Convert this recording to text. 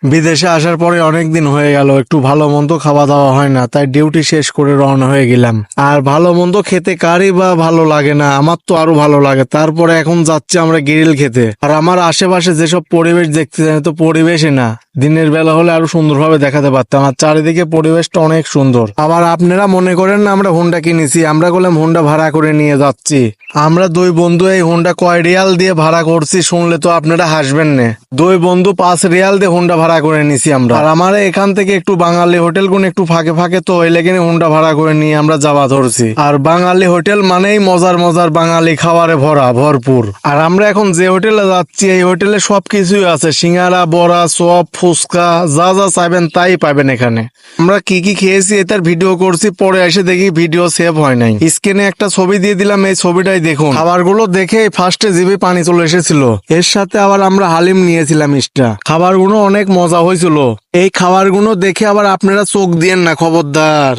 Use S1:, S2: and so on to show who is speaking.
S1: বিদেশে আসার পরে অনেকদিন হয়ে গেল, একটু ভালো মন্দ খাওয়া দাওয়া হয় না, তাই ডিউটি শেষ করে রওনা হয়ে গেলাম। আর ভালো মন্দ খেতে কারই বা ভালো লাগে না, আমার তো আরো ভালো লাগে। তারপরে এখন যাচ্ছি আমরা গ্রিল খেতে। আর আমার আশেপাশে যেসব পরিবেশ দেখতে চাই, তো পরিবেশই না, দিনের বেলা হলে আরো সুন্দরভাবে দেখাতে পারতাম। আর চারিদিকে পরিবেশটা অনেক সুন্দর। আবার আপনারা মনে করেন না আমরা হোন্ডা কিনেছি, আমরা বললাম হোন্ডা ভাড়া করে নিয়ে যাচ্ছি। আমরা দুই বন্ধু এই হোন্ডা কয় রিয়াল দিয়ে ভাড়া করছি শুনলে তো আপনারা হাসবেন না। দুই বন্ধু 5 রিয়াল দিয়ে হোন্ডা ভাড়া করে নিছি আমরা। আর আমার এখান থেকে একটু বাঙালি হোটেল কোন একটু ফাঁকে ফাঁকে, তো ওই লেগে হোন্ডা ভাড়া করে নিয়ে আমরা যাওয়া ধরছি। আর বাঙালি হোটেল মানেই মজার মজার বাঙালি খাবারে ভরপুর। আর আমরা এখন যে হোটেলে যাচ্ছি এই হোটেলে সবকিছুই আছে, সিঙ্গারা, বড়া, চপ, ফুচকা, যা যা চাইবেন তাই পাবেন এখানে। আমরা কি কি খেয়েছি এটার ভিডিও করছি, পরে এসে দেখি ভিডিও সেভ হয় নাই। স্ক্রিনে একটা ছবি দিয়ে দিলাম, এই ছবিটাই দেখুন। খাবারগুলো দেখে ফার্স্টে জিভে পানি চলে এসেছিল। এর সাথে আবার আমরা হালিম নিয়েছিলাম এক্সট্রা। খাবারগুলো অনেক মজা হয়েছিল। এই খাবারগুলো দেখে আবার আপনারা চোখ দিয়েন না, খবরদার।